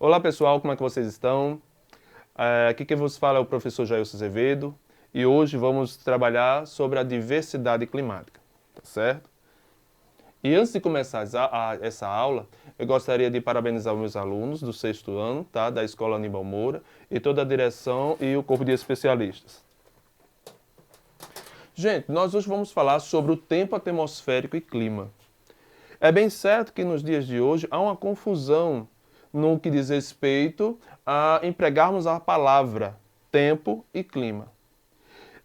Olá pessoal, como é que vocês estão? Aqui quem vos fala é o professor Jailson Azevedo e hoje vamos trabalhar sobre a diversidade climática, tá certo? E antes de começar essa aula, eu gostaria de parabenizar os meus alunos do sexto ano, tá? Da Escola Aníbal Moura e toda a direção e o corpo de especialistas. Gente, nós hoje vamos falar sobre o tempo atmosférico e clima. É bem certo que nos dias de hoje há uma confusão no que diz respeito a empregarmos a palavra tempo e clima.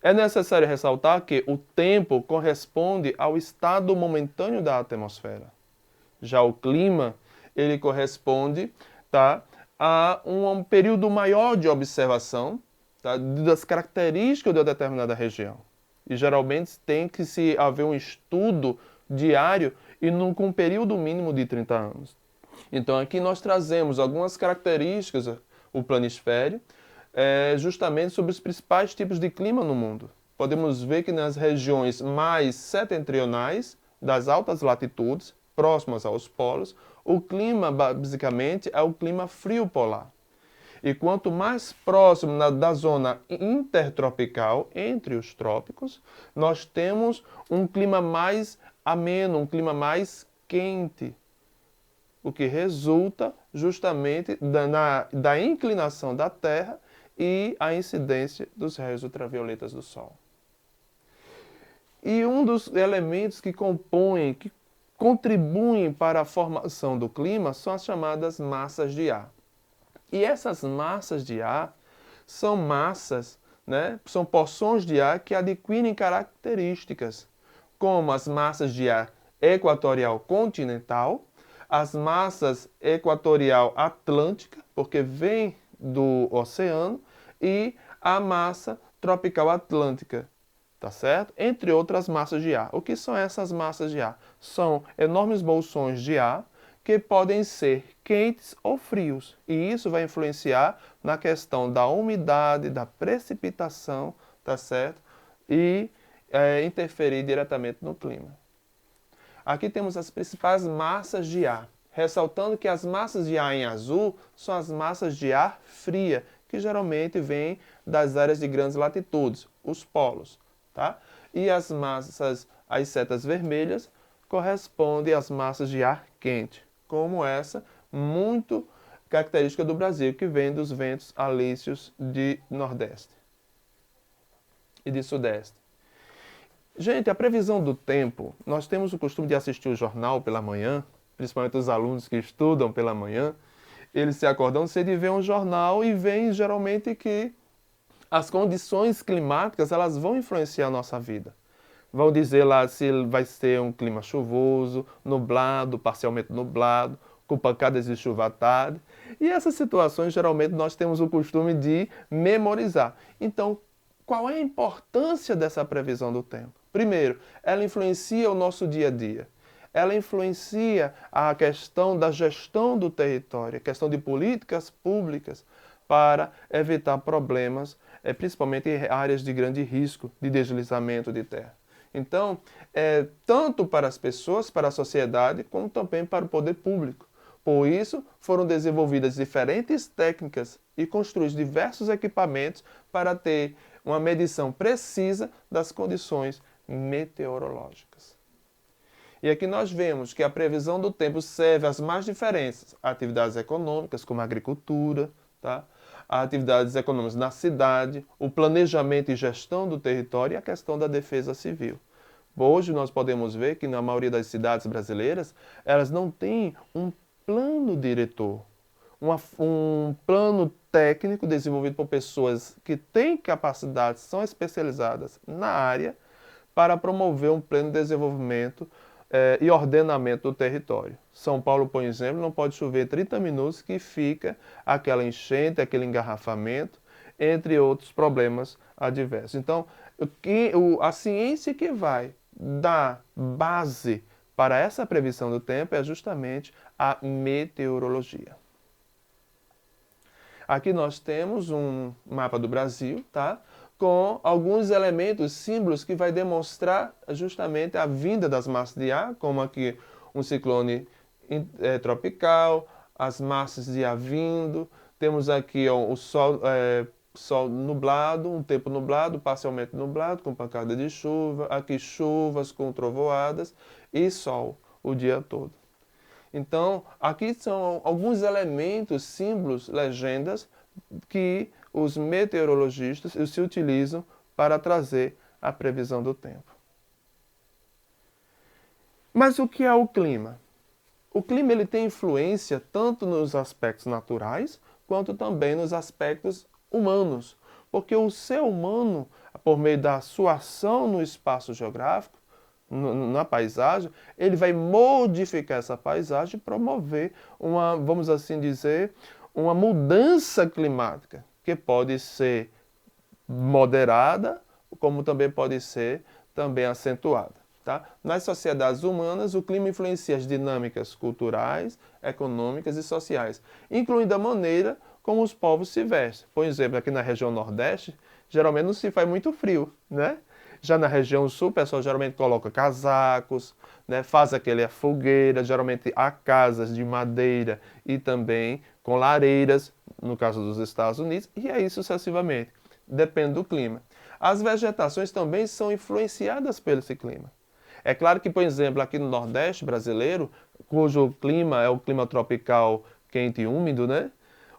É necessário ressaltar que o tempo corresponde ao estado momentâneo da atmosfera. Já o clima, ele corresponde, tá, a um período maior de observação, tá, das características de uma determinada região. E geralmente tem que se haver um estudo diário e com um período mínimo de 30 anos. Então aqui nós trazemos algumas características, o planisfério, justamente sobre os principais tipos de clima no mundo. Podemos ver que nas regiões mais setentrionais, das altas latitudes, próximas aos polos, o clima basicamente é o clima frio polar. E quanto mais próximo da zona intertropical, entre os trópicos, nós temos um clima mais ameno, um clima mais quente, o que resulta justamente da inclinação da Terra e a incidência dos raios ultravioletas do Sol. E um dos elementos que compõem, que contribuem para a formação do clima são as chamadas massas de ar. E essas massas de ar são massas, né, são porções de ar que adquirem características, como as massas de ar equatorial continental, as massas equatorial atlântica, porque vem do oceano, e a massa tropical atlântica, tá certo? Entre outras massas de ar. O que são essas massas de ar? São enormes bolsões de ar que podem ser quentes ou frios. E isso vai influenciar na questão da umidade, da precipitação, tá certo? E interferir diretamente no clima. Aqui temos as principais massas de ar, ressaltando que as massas de ar em azul são as massas de ar fria, que geralmente vêm das áreas de grandes latitudes, os polos, tá? E as massas, as setas vermelhas, correspondem às massas de ar quente, como essa, muito característica do Brasil, que vem dos ventos alísios de Nordeste e de Sudeste. Gente, a previsão do tempo, nós temos o costume de assistir o jornal pela manhã, principalmente os alunos que estudam pela manhã, eles se acordam cedo e veem um jornal e veem geralmente que as condições climáticas elas vão influenciar a nossa vida. Vão dizer lá se vai ser um clima chuvoso, nublado, parcialmente nublado, com pancadas de chuva à tarde. E essas situações geralmente nós temos o costume de memorizar. Então, qual é a importância dessa previsão do tempo? Primeiro, ela influencia o nosso dia a dia. Ela influencia a questão da gestão do território, a questão de políticas públicas para evitar problemas, principalmente em áreas de grande risco de deslizamento de terra. Então, tanto para as pessoas, para a sociedade, como também para o poder público. Por isso, foram desenvolvidas diferentes técnicas e construídos diversos equipamentos para ter uma medição precisa das condições meteorológicas. E aqui nós vemos que a previsão do tempo serve às mais diferentes atividades econômicas, como a agricultura, tá? Atividades econômicas na cidade, o planejamento e gestão do território e a questão da defesa civil. Hoje nós podemos ver que na maioria das cidades brasileiras, elas não têm um plano diretor, um plano técnico desenvolvido por pessoas que têm capacidade, são especializadas na área, para promover um pleno desenvolvimento e ordenamento do território. São Paulo, por exemplo, não pode chover 30 minutos que fica aquela enchente, aquele engarrafamento, entre outros problemas adversos. Então, a ciência que vai dar base para essa previsão do tempo é justamente a meteorologia. Aqui nós temos um mapa do Brasil, tá? Com alguns elementos, símbolos que vai demonstrar justamente a vinda das massas de ar, como aqui um ciclone tropical, as massas de ar vindo, temos aqui ó, o sol nublado, um tempo nublado, parcialmente nublado, com pancada de chuva, aqui chuvas com trovoadas e sol o dia todo. Então, aqui são alguns elementos, símbolos, legendas que os meteorologistas se utilizam para trazer a previsão do tempo. Mas o que é o clima? O clima ele tem influência tanto nos aspectos naturais quanto também nos aspectos humanos, porque o ser humano, por meio da sua ação no espaço geográfico, na paisagem, ele vai modificar essa paisagem e promover uma, vamos assim dizer, uma mudança climática, que pode ser moderada, como também pode ser também acentuada. Tá? Nas sociedades humanas, o clima influencia as dinâmicas culturais, econômicas e sociais, incluindo a maneira como os povos se vestem. Por exemplo, aqui na região Nordeste, geralmente não se faz muito frio, né? Já na região Sul, o pessoal geralmente coloca casacos, né? Faz aquela fogueira, geralmente há casas de madeira e também com lareiras, no caso dos Estados Unidos, e aí sucessivamente. Depende do clima. As vegetações também são influenciadas pelo esse clima. É claro que, por exemplo, aqui no Nordeste brasileiro, cujo clima é o clima tropical quente e úmido, né?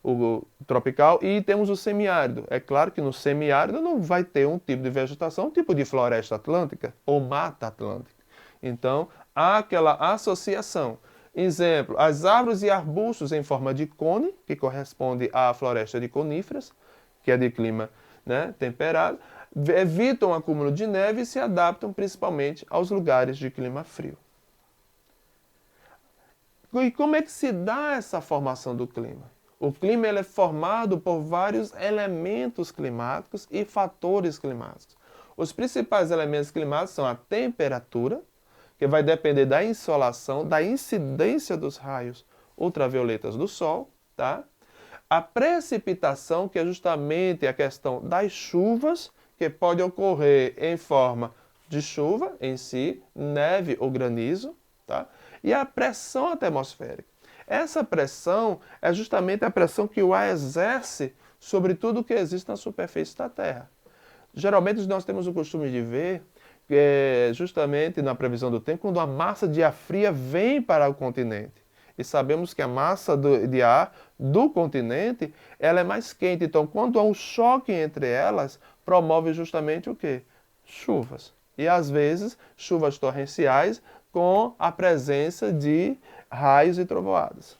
O tropical, e temos o semiárido. É claro que no semiárido não vai ter um tipo de vegetação, um tipo de floresta atlântica ou mata atlântica. Então, há aquela associação. Exemplo, as árvores e arbustos em forma de cone, que corresponde à floresta de coníferas, que é de clima, né, temperado, evitam o acúmulo de neve e se adaptam principalmente aos lugares de clima frio. E como é que se dá essa formação do clima? O clima ele é formado por vários elementos climáticos e fatores climáticos. Os principais elementos climáticos são a temperatura, que vai depender da insolação, da incidência dos raios ultravioletas do Sol, tá? A precipitação, que é justamente a questão das chuvas, que pode ocorrer em forma de chuva em si, neve ou granizo, tá? E a pressão atmosférica. Essa pressão é justamente a pressão que o ar exerce sobre tudo que existe na superfície da Terra. Geralmente nós temos o costume de ver, justamente na previsão do tempo, quando a massa de ar fria vem para o continente. E sabemos que a massa de ar do continente ela é mais quente. Então, quando há um choque entre elas, promove justamente o quê? Chuvas. E às vezes, chuvas torrenciais com a presença de raios e trovoadas.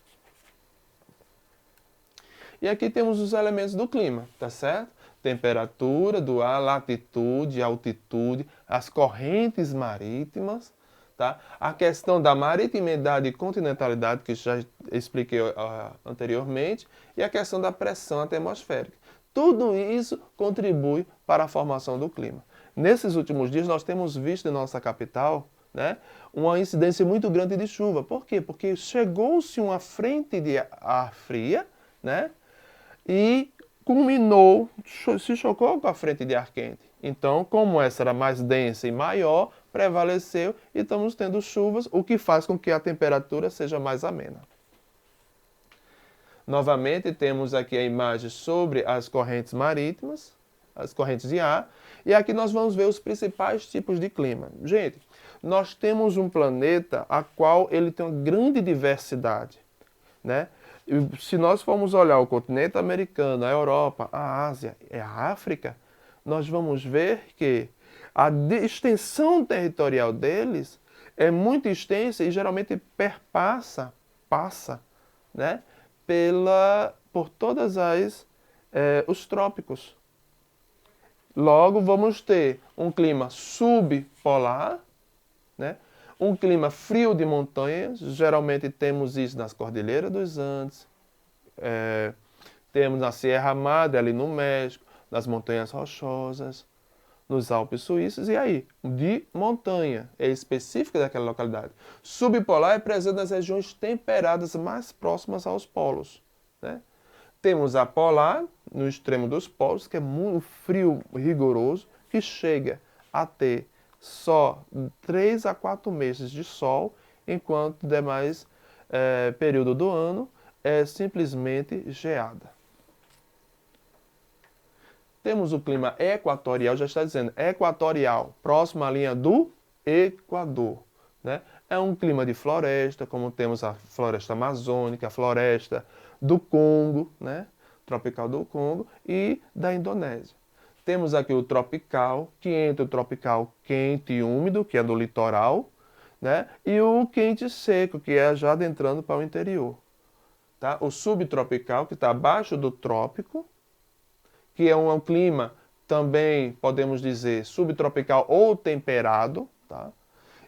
E aqui temos os elementos do clima, tá certo? Temperatura do ar, latitude, altitude, as correntes marítimas, tá? A questão da maritimidade e continentalidade, que já expliquei anteriormente, e a questão da pressão atmosférica. Tudo isso contribui para a formação do clima. Nesses últimos dias, nós temos visto em nossa capital, né, uma incidência muito grande de chuva. Por quê? Porque chegou-se uma frente de ar fria, né, e culminou, se chocou com a frente de ar quente. Então, como essa era mais densa e maior, prevaleceu e estamos tendo chuvas, o que faz com que a temperatura seja mais amena. Novamente, temos aqui a imagem sobre as correntes marítimas, as correntes de ar, e aqui nós vamos ver os principais tipos de clima. Gente, nós temos um planeta a qual ele tem uma grande diversidade, né? E se nós formos olhar o continente americano, a Europa, a Ásia e a África, nós vamos ver que a extensão territorial deles é muito extensa e geralmente passa, né, por todas os trópicos. Logo, vamos ter um clima subpolar, né? Um clima frio de montanhas, geralmente temos isso nas Cordilheiras dos Andes, temos na Sierra Madre, ali no México, nas Montanhas Rochosas, nos Alpes Suíços, e aí, de montanha, é específica daquela localidade. Subpolar é presente nas regiões temperadas mais próximas aos polos, né? Temos a polar, no extremo dos polos, que é muito frio rigoroso, que chega a ter só 3 a 4 meses de sol, enquanto demais período do ano é simplesmente geada. Temos o clima equatorial, já está dizendo, equatorial, próximo à linha do Equador, né? É um clima de floresta, como temos a floresta amazônica, a floresta do Congo, né? Tropical do Congo e da Indonésia. Temos aqui o tropical, que entra o tropical quente e úmido, que é do litoral, né? E o quente seco, que é já adentrando para o interior. Tá? O subtropical, que está abaixo do trópico, que é um clima também, podemos dizer, subtropical ou temperado, tá?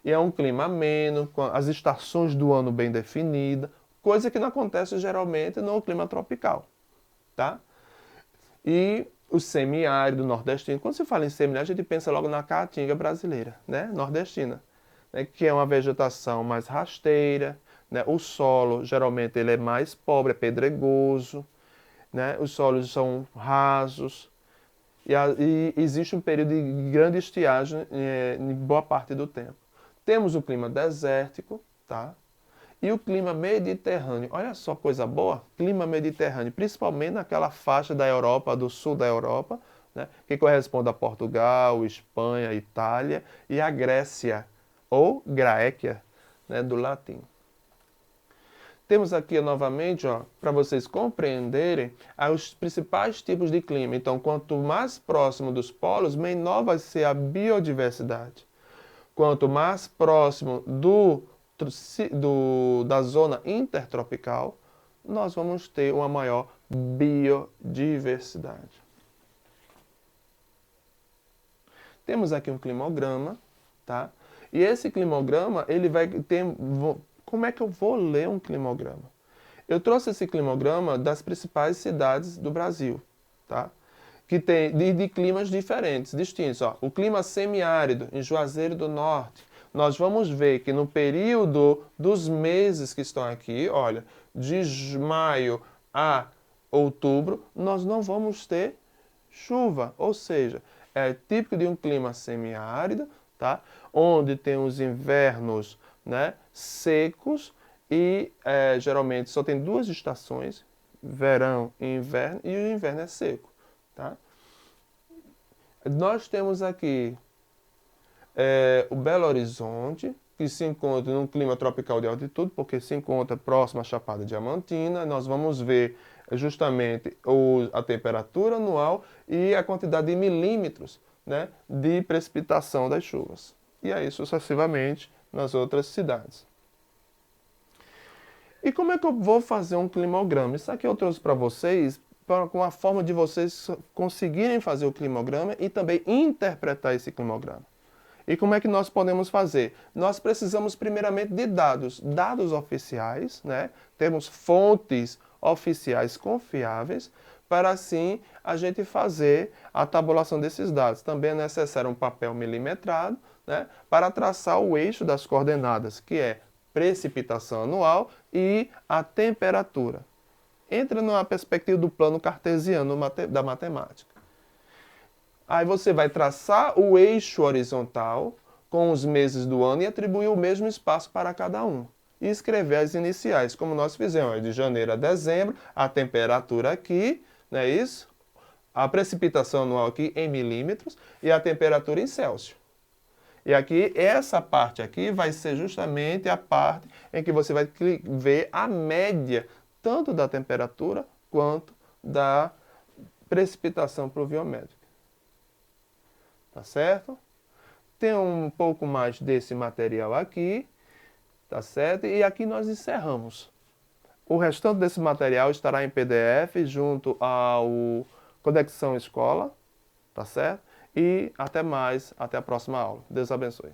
E é um clima ameno, com as estações do ano bem definidas, coisa que não acontece geralmente no clima tropical, tá? E o semiárido nordestino, quando se fala em semiárido, a gente pensa logo na caatinga brasileira, né? Nordestina, né? Que é uma vegetação mais rasteira, né? O solo, geralmente, ele é mais pobre, é pedregoso, né? Os solos são rasos e existe um período de grande estiagem em boa parte do tempo. Temos o clima desértico, tá? E o clima mediterrâneo. Olha só coisa boa, clima mediterrâneo, principalmente naquela faixa da Europa, do sul da Europa, né? Que corresponde a Portugal, Espanha, Itália e a Grécia, ou Graécia, né? Do latim. Temos aqui novamente, para vocês compreenderem, os principais tipos de clima. Então, quanto mais próximo dos polos, menor vai ser a biodiversidade. Quanto mais próximo da zona intertropical, nós vamos ter uma maior biodiversidade. Temos aqui um climograma, tá? E esse climograma, ele vai ter... Como é que eu vou ler um climograma? Eu trouxe esse climograma das principais cidades do Brasil, tá? Que tem de climas diferentes, distintos. Ó. O clima semiárido, em Juazeiro do Norte, nós vamos ver que no período dos meses que estão aqui, olha, de maio a outubro, nós não vamos ter chuva, ou seja, é típico de um clima semiárido, tá? Onde tem os invernos, né, secos e geralmente só tem duas estações, verão e inverno, e o inverno é seco. Tá? Nós temos aqui o Belo Horizonte, que se encontra num clima tropical de altitude, porque se encontra próximo à Chapada Diamantina. Nós vamos ver justamente a temperatura anual e a quantidade de milímetros, né, de precipitação das chuvas. E aí sucessivamente nas outras cidades. E como é que eu vou fazer um climograma? Isso aqui eu trouxe para vocês com a forma de vocês conseguirem fazer o climograma e também interpretar esse climograma. E como é que nós podemos fazer? Nós precisamos primeiramente de dados oficiais, né? Temos fontes oficiais confiáveis, para assim a gente fazer a tabulação desses dados. Também é necessário um papel milimetrado, né? Para traçar o eixo das coordenadas, que é precipitação anual e a temperatura. Entra na perspectiva do plano cartesiano da matemática. Aí você vai traçar o eixo horizontal com os meses do ano e atribuir o mesmo espaço para cada um. E escrever as iniciais, como nós fizemos, de janeiro a dezembro, a temperatura aqui, não é isso? A precipitação anual aqui em milímetros e a temperatura em Celsius. E aqui, essa parte aqui vai ser justamente a parte em que você vai ver a média tanto da temperatura quanto da precipitação pluviométrica. Tá certo? Tem um pouco mais desse material aqui, tá certo? E aqui nós encerramos. O restante desse material estará em PDF junto ao Conexão Escola, tá certo? E até mais, até a próxima aula. Deus abençoe.